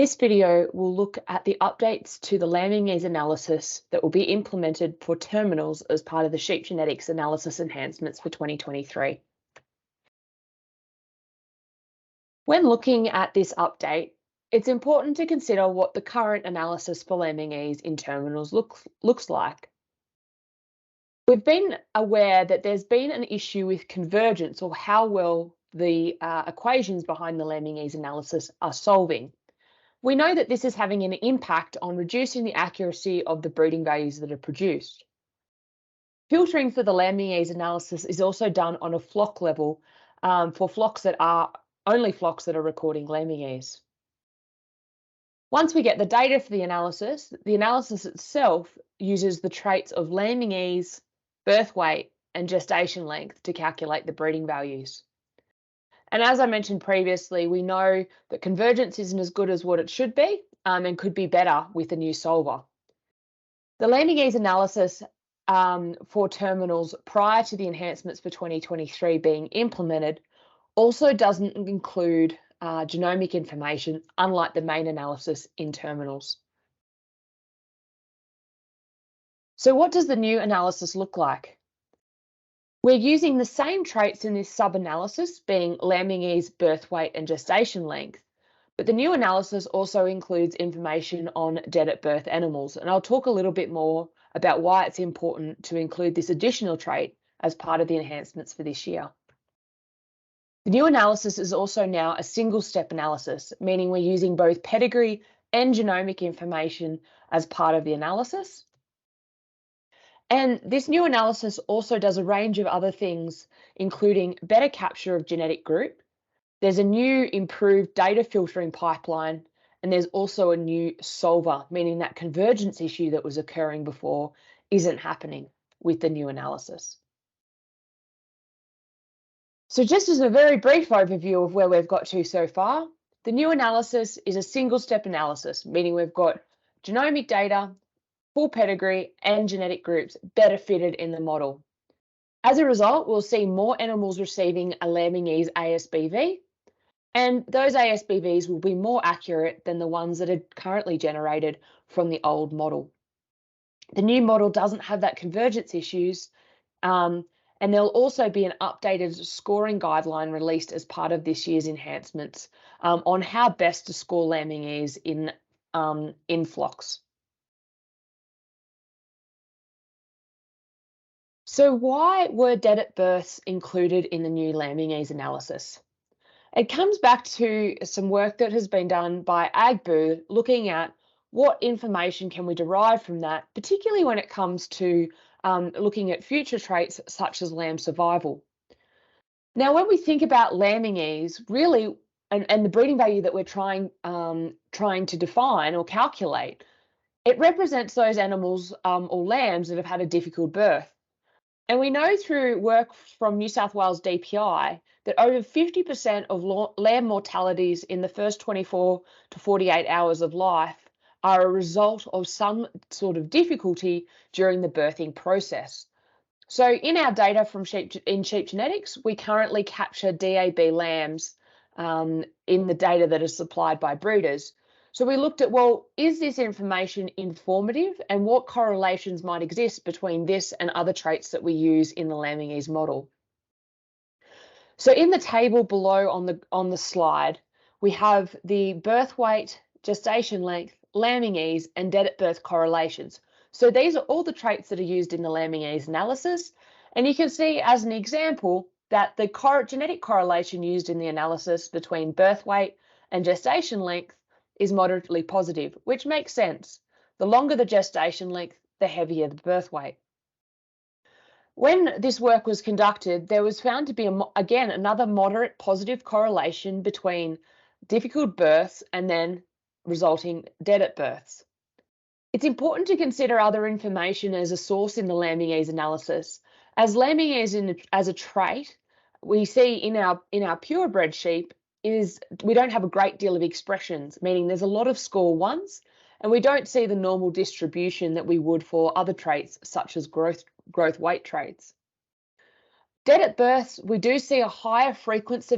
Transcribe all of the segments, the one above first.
This video will look at the updates to the Lambing Ease analysis that will be implemented for terminals as part of the sheep genetics analysis enhancements for 2023. When looking at this update, it's important to consider what the current analysis for Lambing Ease in terminals looks like. We've been aware that there's been an issue with convergence, or how well the equations behind the Lambing Ease analysis are solving. We know that this is having an impact on reducing the accuracy of the breeding values that are produced. Filtering for the Lambing Ease analysis is also done on a flock level for flocks that are recording Lambing Ease. Once we get the data for the analysis itself uses the traits of Lambing Ease, birth weight, and gestation length to calculate the breeding values. And as I mentioned previously, we know that convergence isn't as good as what it should be and could be better with a new solver. The Lambing Ease analysis for terminals prior to the enhancements for 2023 being implemented also doesn't include genomic information, unlike the main analysis in terminals. So what does the new analysis look like? We're using the same traits in this sub-analysis, being Lambing Ease, birth weight, and gestation length, but the new analysis also includes information on dead at birth animals, and I'll talk a little bit more about why it's important to include this additional trait as part of the enhancements for this year. The new analysis is also now a single-step analysis, meaning we're using both pedigree and genomic information as part of the analysis. And this new analysis also does a range of other things, including better capture of genetic group. There's a new improved data filtering pipeline, and there's also a new solver, meaning that convergence issue that was occurring before isn't happening with the new analysis. So just as a very brief overview of where we've got to so far, the new analysis is a single-step analysis, meaning we've got genomic data, full pedigree, and genetic groups better fitted in the model. As a result, we'll see more animals receiving a Lambing Ease ASBV, and those ASBVs will be more accurate than the ones that are currently generated from the old model. The new model doesn't have that convergence issues, and there'll also be an updated scoring guideline released as part of this year's enhancements on how best to score Lambing Ease in flocks. So why were dead at births included in the new Lambing Ease analysis? It comes back to some work that has been done by AgBoo looking at what information can we derive from that, particularly when it comes to looking at future traits such as lamb survival. Now, when we think about Lambing Ease, really, and the breeding value that we're trying to define or calculate, it represents those animals or lambs that have had a difficult birth. And we know through work from New South Wales DPI that over 50% of lamb mortalities in the first 24 to 48 hours of life are a result of some sort of difficulty during the birthing process. So in our data from sheep genetics, we currently capture DAB lambs in the data that is supplied by breeders. So we looked at, well, is this information informative, and what correlations might exist between this and other traits that we use in the Lambing Ease model? So in the table below on the slide, we have the birth weight, gestation length, Lambing Ease, and dead at birth correlations. So these are all the traits that are used in the Lambing Ease analysis, and you can see as an example that the genetic correlation used in the analysis between birth weight and gestation length is moderately positive, which makes sense. The longer the gestation length, the heavier the birth weight. When this work was conducted, there was found to be, again, another moderate positive correlation between difficult births and then resulting dead at births. It's important to consider other information as a source in the Lambing Ease analysis. As Lambing Ease as a trait, we see in our purebred sheep is we don't have a great deal of expressions, meaning there's a lot of score ones, and we don't see the normal distribution that we would for other traits such as growth weight traits. Dead at birth, we do see a higher frequency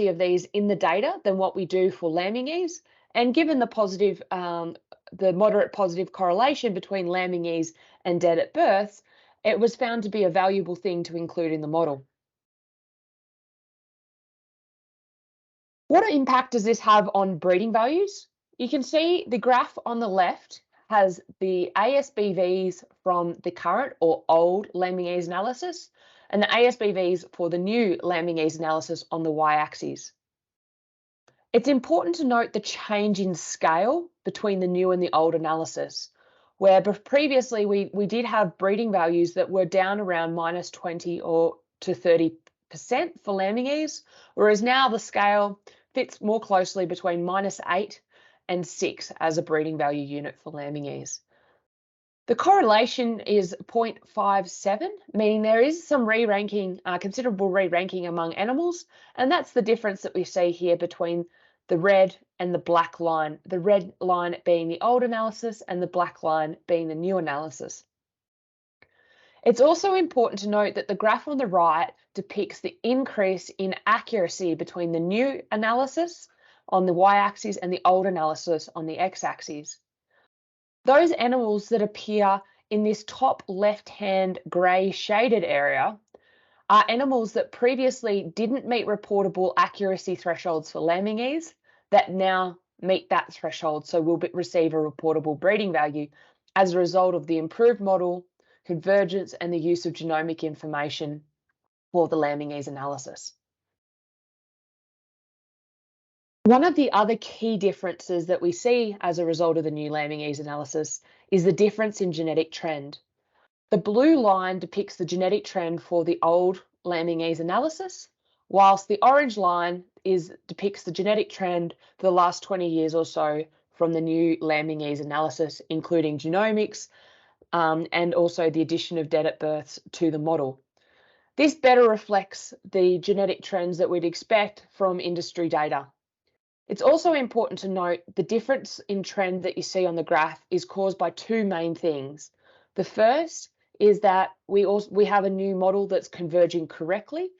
of these in the data than what we do for lambing ease. And given the moderate positive correlation between lambing ease and dead at birth, it was found to be a valuable thing to include in the model. What impact does this have on breeding values? You can see the graph on the left has the ASBVs from the current or old lambing ease analysis and the ASBVs for the new lambing ease analysis on the y-axis. It's important to note the change in scale between the new and the old analysis, where previously we did have breeding values that were down around -20 or to 30% for lambing ease, whereas now the scale fits more closely between -8 and 6 as a breeding value unit for lambing ease. The correlation is 0.57, meaning there is some re-ranking, considerable re-ranking among animals, and that's the difference that we see here between the red and the black line, the red line being the old analysis and the black line being the new analysis. It's also important to note that the graph on the right depicts the increase in accuracy between the new analysis on the y-axis and the old analysis on the x-axis. Those animals that appear in this top left-hand grey shaded area are animals that previously didn't meet reportable accuracy thresholds for lambing ease that now meet that threshold, so will receive a reportable breeding value as a result of the improved model, convergence, and the use of genomic information for the lambing ease analysis. One of the other key differences that we see as a result of the new lambing ease analysis is the difference in genetic trend. The blue line depicts the genetic trend for the old lambing ease analysis, whilst the orange line depicts the genetic trend for the last 20 years or so from the new lambing ease analysis, including genomics and also the addition of dead at births to the model. This better reflects the genetic trends that we'd expect from industry data. It's also important to note the difference in trend that you see on the graph is caused by two main things. The first is that we have a new model that's converging correctly,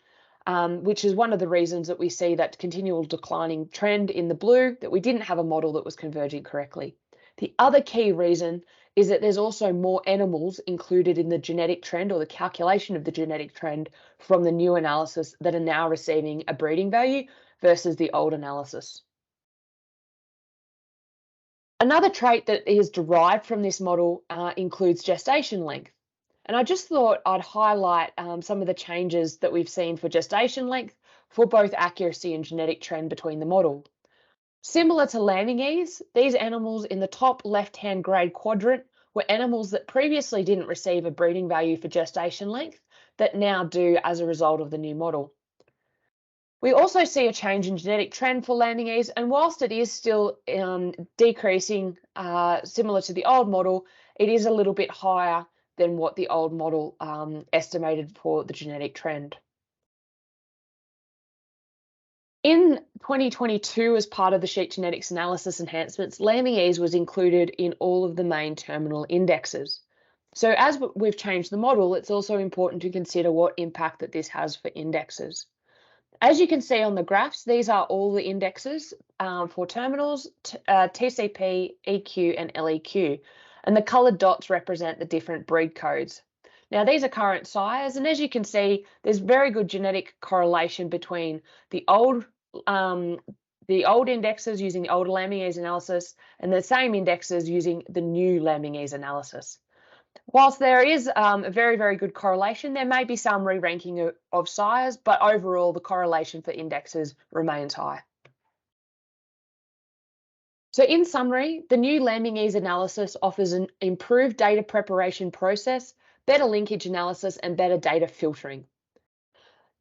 which is one of the reasons that we see that continual declining trend in the blue, that we didn't have a model that was converging correctly. The other key reason is that there's also more animals included in the genetic trend or the calculation of the genetic trend from the new analysis that are now receiving a breeding value versus the old analysis. Another trait that is derived from this model includes gestation length. And I just thought I'd highlight some of the changes that we've seen for gestation length for both accuracy and genetic trend between the model. Similar to lambing ease, these animals in the top left-hand grade quadrant were animals that previously didn't receive a breeding value for gestation length that now do as a result of the new model. We also see a change in genetic trend for lambing ease, and whilst it is still decreasing similar to the old model, it is a little bit higher than what the old model estimated for the genetic trend. In 2022, as part of the sheep genetics analysis enhancements, lambing ease was included in all of the main terminal indexes. So as we've changed the model, it's also important to consider what impact that this has for indexes. As you can see on the graphs, these are all the indexes for terminals, TCP, EQ, and LEQ, and the coloured dots represent the different breed codes. Now, these are current sires, and as you can see, there's very good genetic correlation between the old indexes using the older lambing ease analysis and the same indexes using the new lambing ease analysis. Whilst there is a very, very good correlation, there may be some re-ranking of sires, but overall the correlation for indexes remains high. So in summary, the new lambing ease analysis offers an improved data preparation process, better linkage analysis, and better data filtering.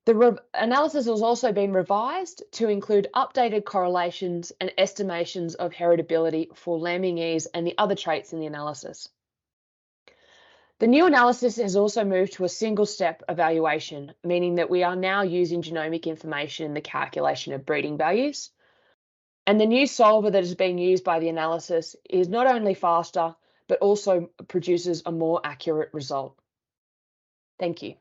The analysis has also been revised to include updated correlations and estimations of heritability for lambing ease and the other traits in the analysis. The new analysis has also moved to a single-step evaluation, meaning that we are now using genomic information in the calculation of breeding values. And the new solver that is being used by the analysis is not only faster, but also produces a more accurate result. Thank you.